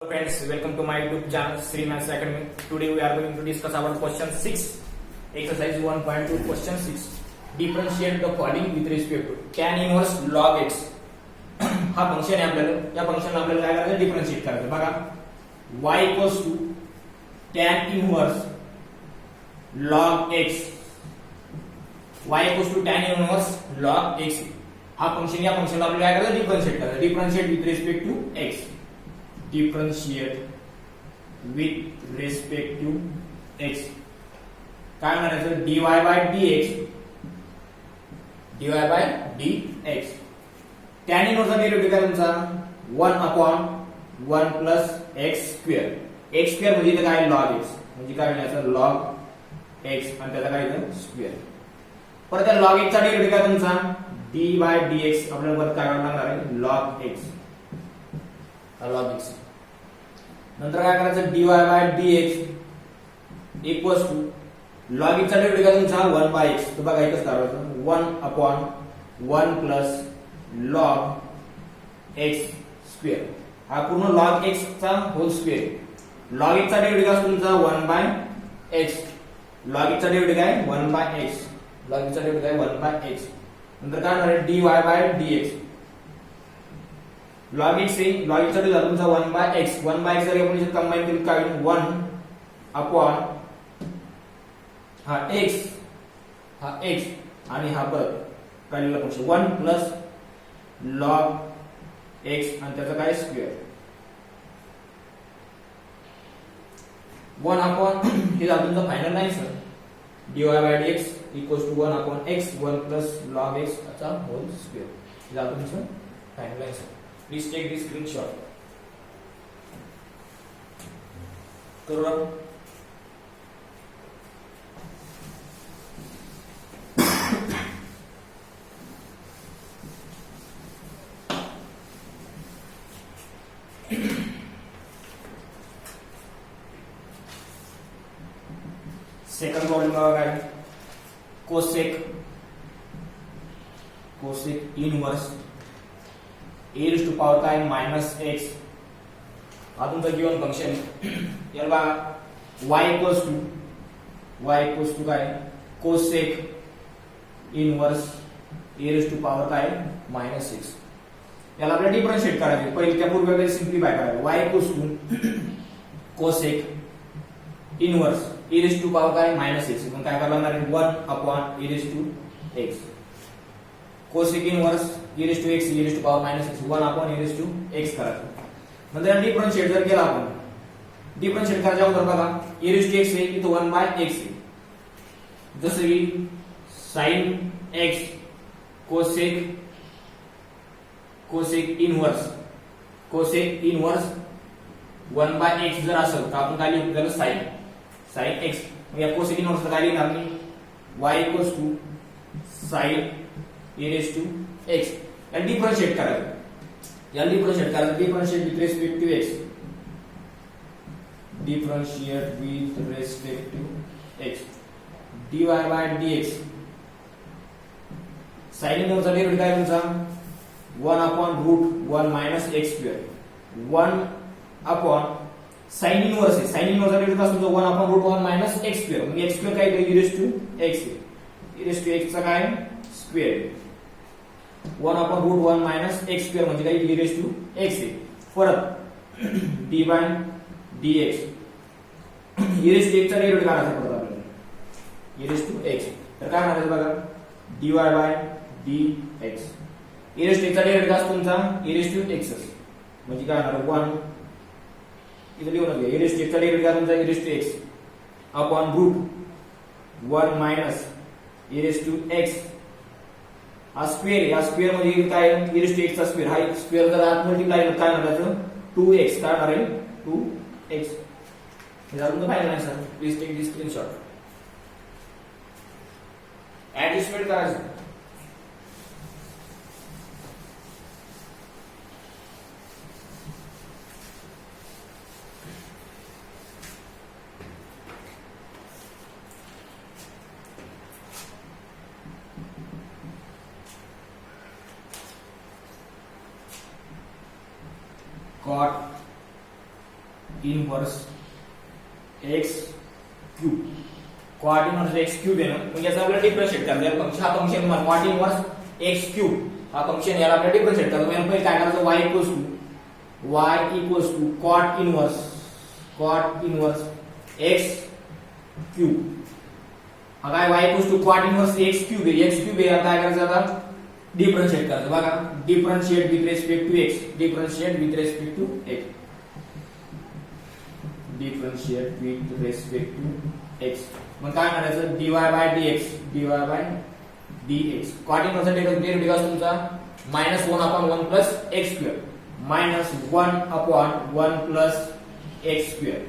Hello friends, welcome to my YouTube channel Sri Maths Academy. Today we are going to discuss about question 6, exercise 1.2, question 6. Differentiate the following with respect to tan inverse log x. हा function आहे आपल्याला, या फंक्शनला आपल्याला काय करायचं, differentiate करायचं. बघा, y equals to tan inverse log x. y equals to tan inverse log x. हा फंक्शन, या फंक्शनला आपल्याला काय करायचं, डिफरन्शिएट करायचं. Differentiate with respect to x. Differentiate with respect to x. काय म्हणायचं, dy by dx. tan इनवर्सचा डेरिव्हेटिव्ह काय तुमचा 1/1 plus x square. x square म्हणजे इथे काय, log x. म्हणजे काय म्हणायचं, log x आणि त्याचा काय इथं स्क्वेअर. परत त्या log x चा डेरिव्हेटिव्ह काय तुमचा dy by dx. आपल्याला परत काय लागणार आहे, log x. log x. नंतर काय करायचं, dy by dx equals to log x चा डेरिव्हेटिव्ह काय तुमचा 1 by x. तो बघा एकच करायचं, 1/1 plus log x स्क्वेअर. हा पूर्ण log x चा होल स्क्वेअर. log x चा डेरिव्हेटिव्ह काय तुमचा 1 by x. log x चा डेरिव्हेटिव्ह काय 1 by x. log x चा डेरिव्हेटिव्ह काय 1 by x. नंतर काय होणार आहे, dy by dx. log x say log x चा डेरिव्हेटिव्ह तुमचा 1 by x. 1 by x जर आपण इथे कंबाईन केलं काय होईल, 1/, हा x आणि हा परत काढलेला फंक्शन 1 plus log x आणि त्याचा काय स्क्वेअर. 1/, हे झालं तुमचं final answer. dy by dx equals to 1/x 1 plus log x चा होल स्क्वेअर. हे झालं तुमचं final answer. Please take this screenshot. करो रन. सेकंड प्रॉब्लेम बघा काय, cosec inverse a raised to power काय -x. हा तुमचा गिवन फंक्शन. याला बघा y इक्वल्स टू काय, cosec inverse a raised to power काय -x. याला आपल्याला डिफरन्शिएट करायचे. पहिले त्या पूर्वी सिम्प्लिफाय करायचं. y equals to cosec inverse a raised to power काय -x. मग काय करायला लागणार आहे, 1/a raised to x. Cosec inverse e raised to x e raised to power -x 1/a raised to x करायचं. नंतर डिफरन्शिएट जर केला आपण, डिफरन्शिएट करायच्या अगोदर बघा e raised to x आहे, इथं 1 by x आहे. जसं की sin x cosec inverse 1 by x जर असेल तर आपण काय लिहू, त्याला sin x. या कोसेक इनवर्स काय लिहिणार मी, y equals to sin e raised to x. याला डिफरन्शिएट करायचं. Differentiate with respect to x. Differentiate with respect to x. dy by dx. sin इनवर्सचा डेरिव्हेटिव्ह काय तुमचा 1/√1 - x स्क्वेअर. 1/, sin इनवर्स आहे, sin इनवर्सचा डेरिव्हेटिव्ह काय तुमचा 1/√1 - x स्क्वेअर. म्हणजे x स्क्वेअर काय e raised to x आहे. e raised to x चा काय स्क्वेअर. 1/√1 - x स्क्वेअर म्हणजे काय e raised to x आहे. परत d by dx. e raised to x चा डेरिव्हेटिव्ह काढायचा परत आपल्याला, e raised to x. तर काय म्हणायचं बघा, dy by dx. e raised to x चा डेरिव्हेटिव्ह असतो तुमचा e raised to x म्हणजे काय होणार 1, इथे लिहू नका. e raised to x चा डेरिव्हेटिव्ह तुमचा e raised to x /√1 - e raised to x. हा स्क्वेअर आहे. हा स्क्वेअर म्हणजे काय, e raised to x चा स्क्वेअर. हा स्क्वेअर जर आत मल्टिप्लाय केला काय होणार, 2x. काय होणार आहे 2x. हे झालं final answer. Please take this screenshot. Adjustment करायचं. cot inverse x cube. Cot inverse x cube आहे ना, मग याचा आपल्याला डिफरन्शिएट करायचं आहे. फंक्शन हा फंक्शन मला कॉट इनवर्स एक्स क्यूब हा फंक्शन याला आपल्याला डिफरन्शिएट करायचं. मग पहिले काय करायचं, y equals to cot inverse x cube. हा काय y equals to cot inverse x cube आहे. एक्स क्यूब आहे, काय करायचं आता डिफरन्शिएट करायचं. बघा, differentiate with respect to x, differentiate with respect to x, differentiate with respect to x. मग काय करायचं, dy by dx, cot inverse derivative असतो तुमचा -1/1 plus x square, -1/1 plus x square.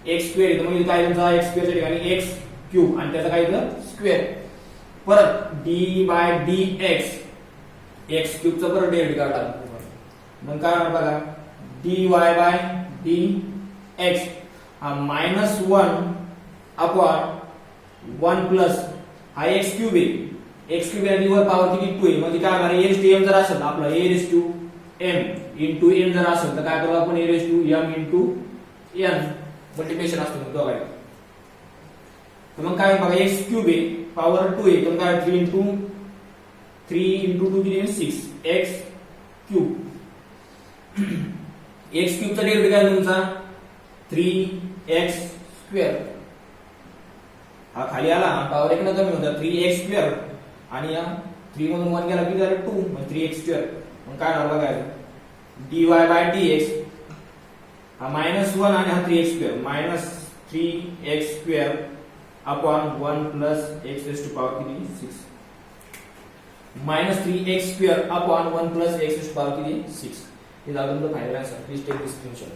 X square इथं म्हणजे काय तुमचा एक्स स्क्वेअरच्या ठिकाणी एक्स क्यूब आणि त्याचा काय इथं स्क्वेअर. परत dy बाय dx, एक्स क्यूबचा परत डेरिव्हेटिव्ह काढा. मग काय होणार बघा, dy बाय dx हा -1/1 प्लस हा एक्स क्यूब आहे. एक्स क्यूब आणि वर पॉवर किती 2 आहे, म्हणजे काय होणार, a raised to m जर असेल आपला a raised to m into n जर असेल तर काय करू आपण, a raised to m into n multiplication असतं दोघांना. तर मग काय बघा, एक्स क्यूब आहे पॉवर 2 आहे, तर काय 3 into 2 किती 6 एक्स क्यूब. एक्स क्यूबचा डेरिव्हेटिव्ह काय तुमचा 3x स्क्वेअर. हा खाली आला पॉवर 1 न कमी होता 3x स्क्वेअर आणि या 3 मधून 1 गेला किती झालं 2, म्हणजे 3x स्क्वेअर. मग काय होणार बघा, dy बाय dx हा -1 आणि हा 3x square, -3x square upon 1 plus x raise to power किती 6, -3x square upon 1 plus x raise to power किती 6. हे झालं तुमचं final answer. Please take this screenshot.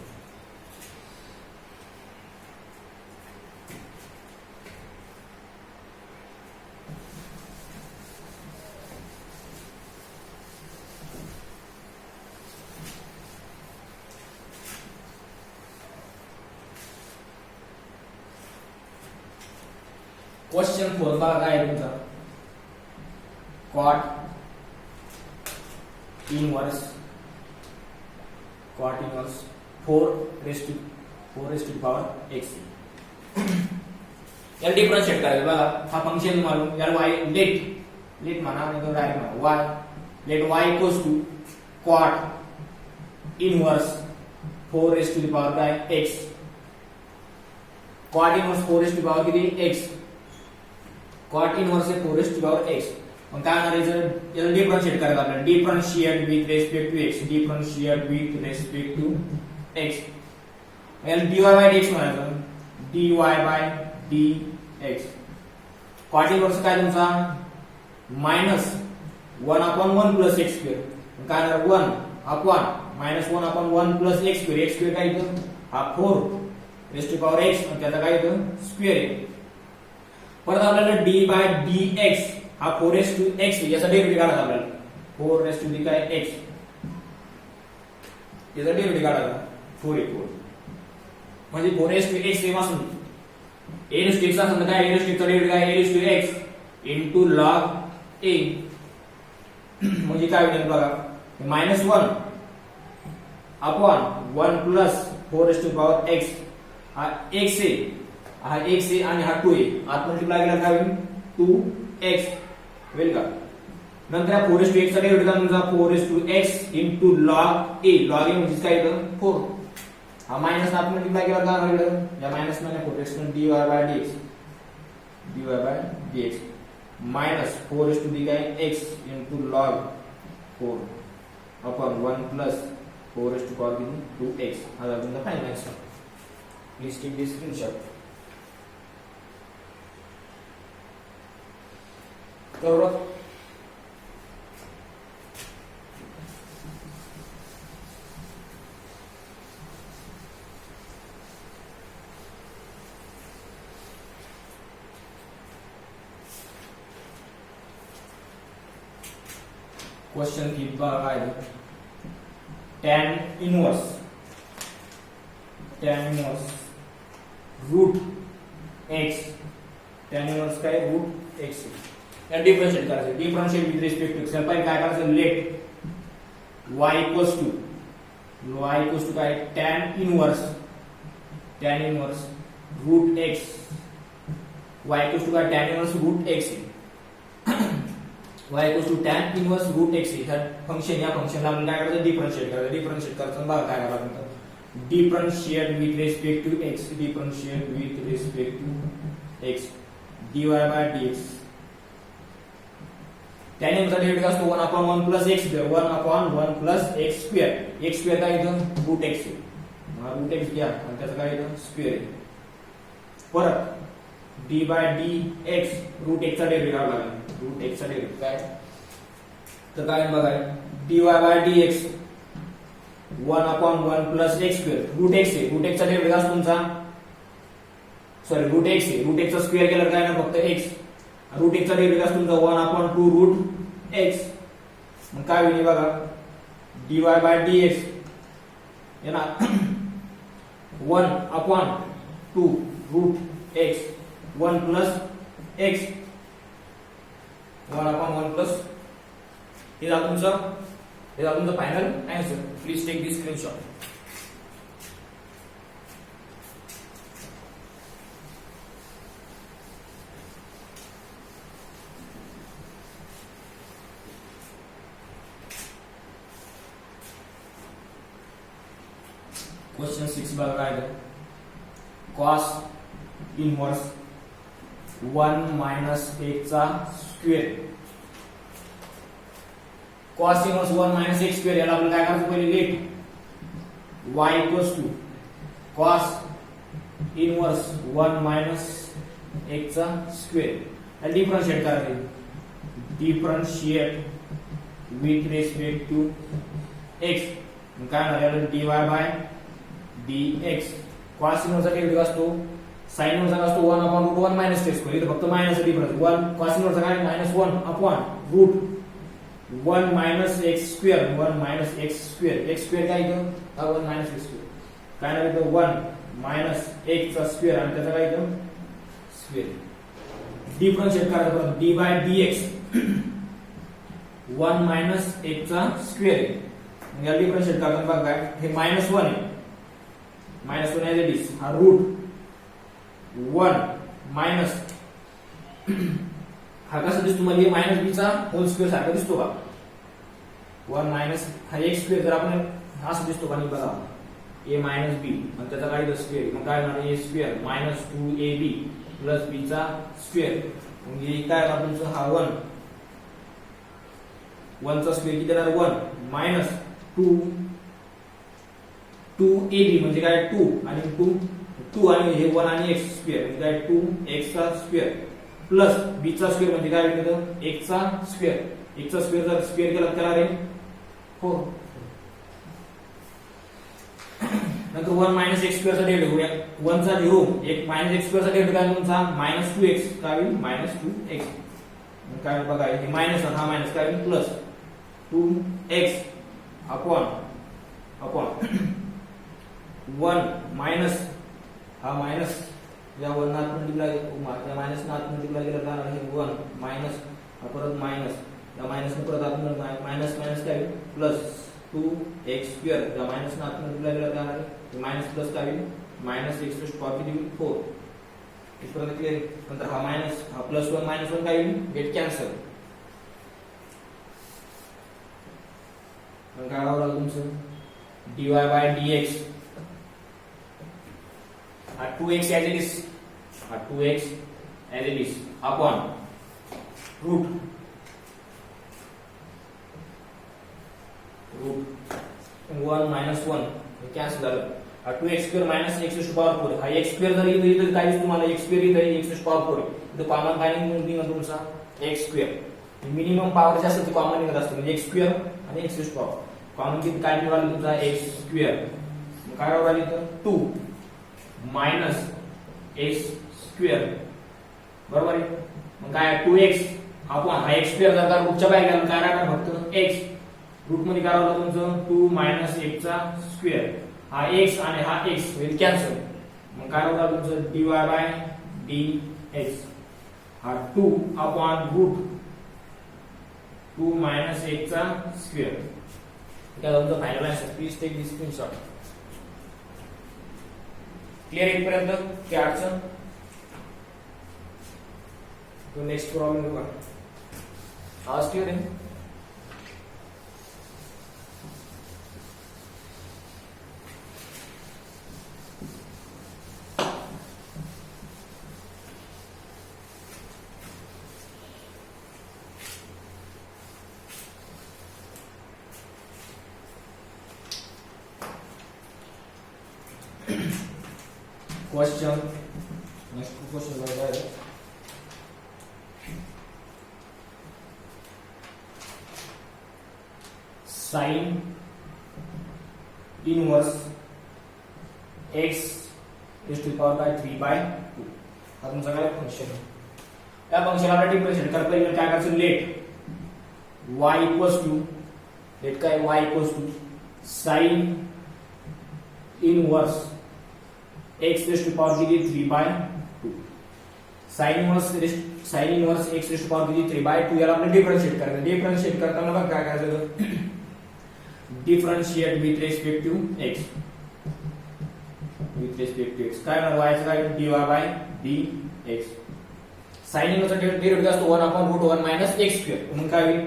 Question 4 बघा काय आहे तुमचा, cot inverse 4 raised to power x. याला डिफरन्शिएट करायचं. बघा हा फंक्शन मालूम, याला y लेट म्हणा आणि तो डायरेक्ट म्हणा let y equals to cot inverse 4 raised to the power काय x. Cot inverse 4 raised to power किती x, कॉट इनवर्स आहे 4 रेस्ट टू पॉवर x. मग काय होणार आहे, याला डिफरन्शिएट करायचं आपल्याला. Differentiate with respect to x, differentiate with respect to x. याला dy बाय dx म्हणायचं, dy by dx. Cot inverse काय तुमचा -1/1 प्लस x स्क्वेअर. काय होणार 1/1 plus x square. x square काय इथं हा 4 रेस्ट टू पॉवर x आणि त्याचा काय इथं स्क्वेअर आहे. परत आपल्याला dy बाय dx हा 4s टू x याचा डेरिव्हेटिव्ह काढायचा आपल्याला. 4s टू दी काय x याचा डेरिव्हेटिव्ह काढायचा 4 म्हणजे 4s टू x सेम असून a raised to x असेल तर काय a raised to चा डेरिव्हेटिव्ह काय a raised to x into log a. म्हणजे काय होईल बघा, -1/1 plus 4s to power x हा x आहे, हा x आहे आणि हा 2 आहे. आत मल्टिप्लाय केला काय होईल 2x होईल का. नंतर 4s टू x चा डेरिव्हेटिव्ह तुमचा 4s to x into log a. log a म्हणजे काय येतं 4. हा मायनस आत मल्टिप्लाय केला काय होईल, या मायनस ने 4x dy by dx minus 4s to the काय x into log 4 upon 1 plus 4s to power 2x. हा झाला तुमचा final answer. Please take this screenshot. बरोबर. क्वेश्चन की काय tan inverse root x, tan inverse काय root x या differentiate करायचं. Differentiate with respect to x. पहिले काय करायचं, लेट y इक्वल्स टू काय tan inverse tan inverse root x y equals to का tan inverse root x y equals to tan inverse root x ह्या function या फंक्शनला आपण काय करायचं डिफरन्शिएट करायचं बघा काय करायला लागतं differentiate with respect to x differentiate with respect to x dy by dx tan इनवर्सचा डेरिव्हेटिव्ह असतो 1 upon 1 plus x square 1 upon 1 plus x square काय इथं रूट x रूट x घ्या आणि त्याचं काय इथं स्क्वेअर आहे परत d by dx root x चा डेरिव्हेटिव्ह लागला रूट x चा डेरिव्हेटिव्ह काय तर काय बघा dy by dx 1 upon 1 plus x square root x आहे रूट x चा डेरिव्हेटिव्ह असतो तुमचा सॉरी रूट x आहे रूट x चा स्क्वेअर केला काय ना फक्त x रूट x चा डेरिव्हेटिव्ह असतो तुमचा 1 upon 2 रूट x मग काय होईल बघा dy by dx हे ना 1 upon 2 route x 1 plus x 1 upon 1 plus हे झालं तुमचं final answer please take this screenshot question 6 बघा काय आहे cos इनवर्स 1 minus x चा square cos inverse 1 minus x square याला आपण काय करायचं पहिले let y equals to cos inverse 1 minus x चा स्क्वेअर याला डिफरन्शिएट करायचं differentiate with respect to x काय होणार याला dy by dx cos इनवर्सचा डेरिव्हेटिव्ह असतो sin इनवर्सचा असतो 1 upon root 1 minus x square इथे फक्त मायनस डिफरन्स 1 cos इनवर्सचा काय -1 upon root 1 minus x square 1 minus x square काय इथं हा 1 minus x स्क्वेअर काय ना इथं 1 minus x चा स्क्वेअर आणि त्याचा काय इथं स्क्वेअर डिफरन्शिएट करायचं परत d by dx 1 minus x चा स्क्वेअर मग या डिफरन्शिएट करताना बघा काय हे -1 आहे -1 ॲज इट इज हा रूट 1 मायनस हा कसा दिसतो म्हणजे मायनस बी चा होल स्क्वेअर सारखा दिसतो का 1 मायनस हा x स्क्वेअर जर आपण असं दिसतो का नाही बघा a मायनस b आणि त्याचा काय स्क्वेअर मग काय होणार a square minus 2ab plus b चा स्क्वेअर म्हणजे काय होणार तुमचं हा 1 चा स्क्वेअर किती येणार 1 मायनस 2ab म्हणजे काय 2 आणि 2 आणि हे 1 आणि x स्क्वेअर म्हणजे काय 2x चा स्क्वेअर प्लस b चा स्क्वेअर म्हणजे काय होतं x चा स्क्वेअर जर स्क्वेअर केला तर आहे 4 नंतर 1 मायनस x स्क्वेअर चा डेरिव्हेटिव्ह 1 चा 0 1 मायनस x स्क्वेअर चा डेरिव्हेटिव्ह काय तुमचा -2x काय होईल -2x काय बघा हे मायनस हा मायनस काय होईल प्लस 2x अपॉन 1 मायनस हा मायनस या 1 नात मल्टिप्लाय या मायनस नात मल्टिप्लाय केलं तर हे 1 मायनस हा परत मायनस या मायनस ने परत आपण मायनस काय प्लस 2x स्क्वेअर या मायनस नात मल्टिप्लाय केलं तर मायनस प्लस काय मायनस x टू पॉवर किती 4 इथपर्यंत क्लिअर नंतर हा मायनस हा प्लस 1 मायनस 1 काय होईल गेट कॅन्सल मग काय होईल तुमचं dy by dx 2x as it is 2x as it is upon root 1 minus 1 cancel झालं 2x square minus x to power 4 हा x स्क्वेअर जर इथं काय तुम्हाला x स्क्वेअर इथं x टू पॉवर 4 इथं कॉमन काय निघून तुमचा x स्क्वेअर मिनिमम पॉवर जास्त ती कॉमन निघत असते म्हणजे x स्क्वेअर आणि x टू पॉवर कॉमन किती काय निघालं तुमचा x स्क्वेअर काय राहिलं इथं 2 मायनस x स्क्वेअर बरोबर आहे मग काय 2x आपण हा x स्क्वेअर जर का रूटच्या बाहेर गेला काय राहणार फक्त x रूट मध्ये काय राहिलं तुमचं 2 मायनस x चा स्क्वेअर हा x आणि हा x होईल कॅन्सल मग काय राहिलं तुमचं dy by dx हा 2 अपॉन रूट 2 मायनस x चा स्क्वेअर काय तुमचं final answer please take this screenshot clear इथपर्यंत काय अडचण? तो नेक्स्ट प्रॉब्लेम बघा. आवाज क्लिअर आहे? क्वेश्चन नेक्स्ट क्वेश्चन बघा आहे. Sign inverse x is to the power by 3/2 हा तुमचा काय फंक्शन आहे. त्या फंक्शनला आपण डिफरन्शिएट करता येईल. काय करायचं? Let y equals to let काय y equals to sine inverse x raised to power किती 3/2 sine inverse x raised to power किती 3/2 याला आपण डिफरन्शिएट करायचं. डिफरन्शिएट करताना बघा काय करायचं? Differentiate with respect to x काय म्हणणार? y चं काय dy by dx. साइन इनवर्सचा डेरिव्हेटिव्ह असतो 1/√1 - x². मग काय होईल?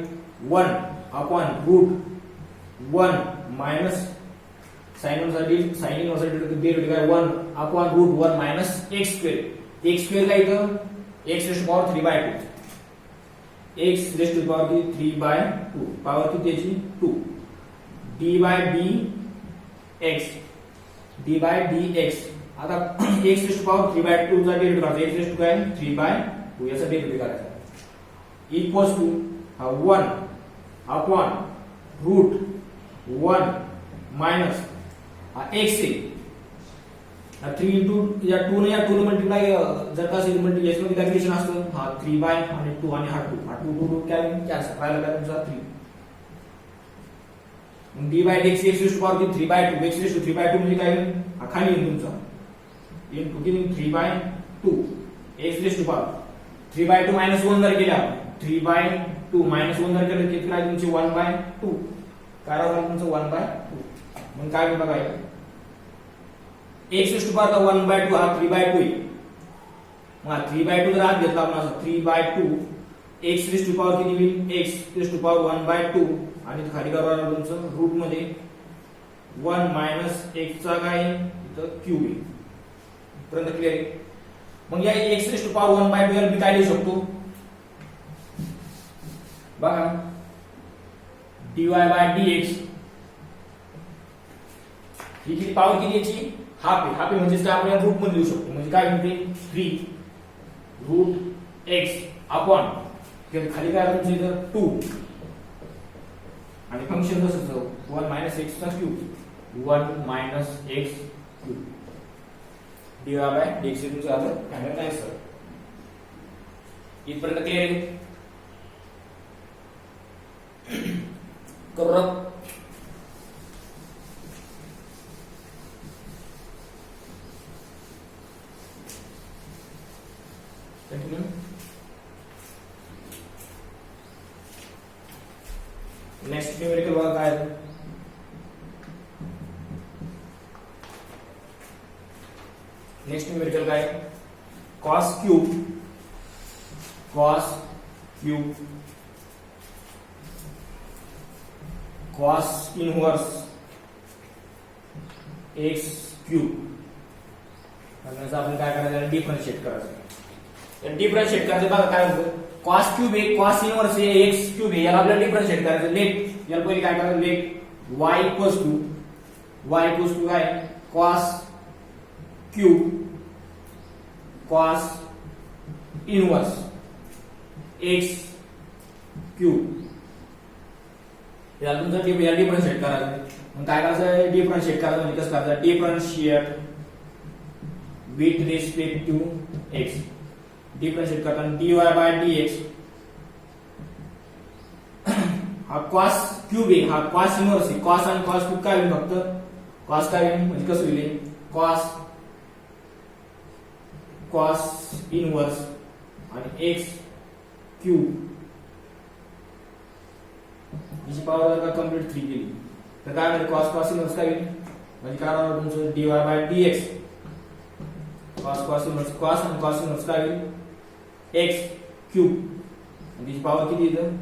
1/√1 मायनस साइन इनवर्सचा डेरिव्हेटिव्ह काय 1/√1 - x². x² काय इथं x raised to power 3/2 x raised to power 3/2 power किती त्याची 2 d by dx d by dx. आता x raised to power 3/2 चा डेरिव्हेटिव्ह करायचा. x raised to काय 3/2 याचा डेरिव्हेटिव्ह करायचा. इक्वल्स टू 1/√1 मायनस x आहे 3 इंटू या 2 ने 2 मल्टिप्लाय जर का असेल मल्टिप्लिकेशन मध्ये काय रिलेशन असतं? हा 3/2 आणि हा 2 काय कॅन्सल राहिला काय तुमचा 3. मग d by dx x raised to power 3/2 x raised to 3/2 म्हणजे काय? हा खाली येईल तुमचा into किती 3/2 x raised to power 3/2 minus 1 जर केला 3/2 minus 1 जर केलं किती राहील तुमची 1/2 काय राहील तुमचं 1/2. मग काय बघा x raised to power 1/2 हा 3/2 आहे. मग 3/2 जर आत घेतला आपण असं 3/2 x raised to power किती होईल? x raised to power 1/2 आणि खाली करावं तुमचं रूट मध्ये 1 मायनस x चा काय इथं क्यूब आहे. पर्यंत क्लिअर आहे? मग या x raised to power 1/2 याला मी काय लिहू शकतो? बघा dy by dx ही किती पॉवर किती याची हाफ आहे म्हणजे काय आपण रूट मध्ये लिहू शकतो. म्हणजे काय म्हणते 3√x अपॉन खाली काय तुमचं इथं 2 आणि फंक्शन कसं 1 मायनस x चा cube 1 minus x cube dy by dx हे तुमचं आता फायनल आन्सर. इथपर्यंत क्लिअर आहे? करू कंटिन्यू. नेक्स्ट न्यूमेरिकल बघा काय आहे. नेक्स्ट न्यूमेरिकल काय? cos cube cos inverse x cube. आपण काय करायचं? डिफरन्शिएट करायचं. डिफरन्शिएट करायचं बघा काय होतं? cos क्यूब आहे cos इनवर्स आहे x क्यूब आहे याला आपल्याला डिफरन्शिएट करायचं. लेट याला पहिले काय करायचं? लेट y इक्वल्स टू काय cos cube cos inverse x cube याला तुमचं डिफरन्शिएट करायचं. मग काय करायचं? डिफरन्शिएट करायचं म्हणजे कसं करायचं? Differentiate with respect to x. Differentiate करताना dy by dx हा cos क्यूब आहे हा cos इनवर्स आहे. cos आणि cos क्यूब काय होईल? फक्त cos काय होईल म्हणजे कसं होईल? cos इनवर्स आणि x क्यूब याची पॉवर जर का कंप्लीट 3 केली तर काय म्हणजे cos इनवर्स काय होईल? म्हणजे काय होणार तुमचं dy by dx cos inverse cos आणि cos इनवर्स काय होईल x क्यूब आणि त्याची पॉवर किती येतं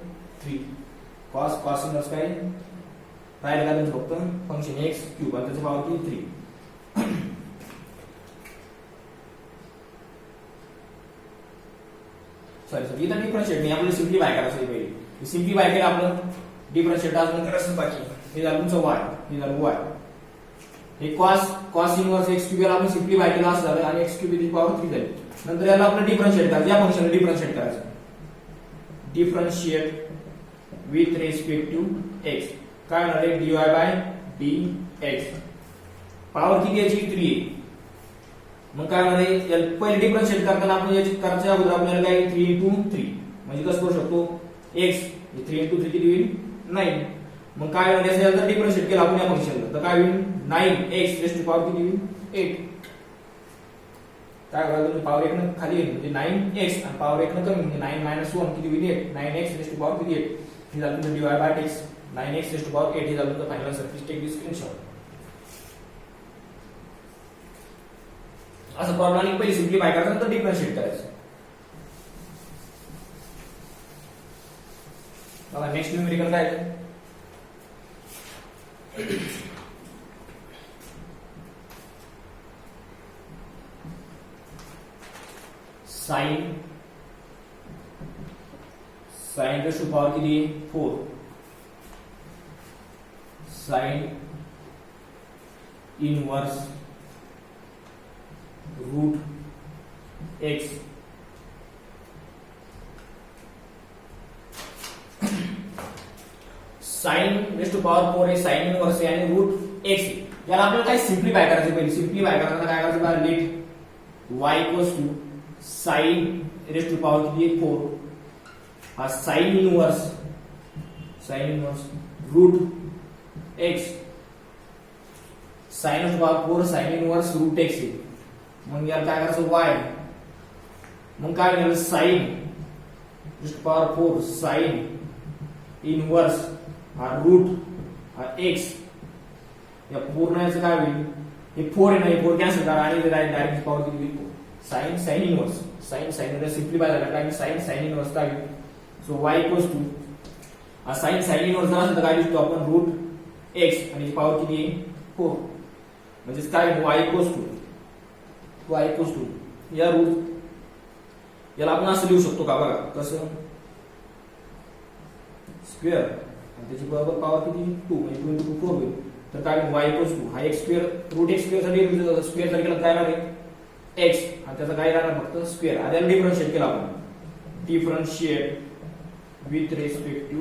3 cos इनवर्स काय राहिलं का फक्त फंक्शन x क्यूब आणि त्याची पॉवर किती 3 सॉरी इथं डिफरन्शिएट नाही आपल्याला सिम्प्लिफाय करायचं आहे पहिले सिम्प्लिफाय केलं आपलं डिफरन्शिएट अजून करायचं बाकी हे झालं तुमचं y हे झालं y हे cos इनवर्स x क्यूब याला आपण सिम्प्लिफाय केलं असं झालं आणि x क्यूब ची पॉवर 3 झाली नंतर याला आपण डिफरन्शिएट करायचं या फंक्शनला डिफरन्शिएट करायचं differentiate with respect to x काय होणार आहे dy बाय dx पॉवर किती याची 3 आहे मग काय होणार आहे पहिले डिफरन्शिएट करताना आपण याची करायच्या अगोदर आपल्याला काय 3 into 3 म्हणजे कसं करू शकतो x 3 into 3 किती होईल 9 मग काय होणार याचं डिफरन्शिएट केलं आपण या फंक्शनला तर काय होईल 9x रेस्ट टू पॉवर किती होईल 8 काय होईल पॉवर 1 ने खाली येईल म्हणजे 9x आणि पॉवर 1 ने कमी म्हणजे 9 - 1 किती होईल 8 9x रेस्ट टू पॉवर किती 8 हे झालं तुमचं dy by dx 9x raised to power 8 हे झालं तुमचं final circuit take this screenshot असं प्रॉब्लेम पहिले सिम्प्लिफाय करायचं नंतर डिफरन्शिएट करायचं बघा नेक्स्ट न्यूमेरिकल काय आहे sin रेस्ट टू पॉवर किती 4 sin inverse root x sine raised to power 4 आहे साइन इनवर्स आहे आणि रूट x याला आपल्याला काय सिम्प्लिफाय करायचं पहिले सिम्प्लिफाय करताना काय करायचं बघा let y equals to sine raised to power किती 4 हा sine inverse root x sine raised to power 4 sine inverse root x आहे मग याला काय करायचं y मग काय करायचं sine raised to power 4 sine inverse हा रूट हा x या पूर्ण याचं काय होईल हे 4 आहे नाही 4 कॅन्सल करा आणि डायरेक्ट पॉवर किती होईल साइन इनवर्स साइन सिम्प्लिफाय झाला काय साइन इनवर्स काय होईल सो y इक्वल्स टू हा साइन इनवर्स जर असेल तर काय लिहितो आपण रूट x आणि पॉवर किती आहे 4 म्हणजे काय y इक्वल्स टू या रूट याला आपण असं लिहू शकतो का बघा कसं स्क्वेअर आणि त्याची बरोबर पॉवर किती 2 म्हणजे 2 into 4 होईल तर काय y इक्वल्स टू हा x square root x square साठी स्क्वेअर जर केलं काय राहणार आहे x आणि त्याचा काय राहणार फक्त स्क्वेअर आणि याला डिफरन्शिएट केला आपण डिफरन्शिएट विथ रिस्पेक्ट टू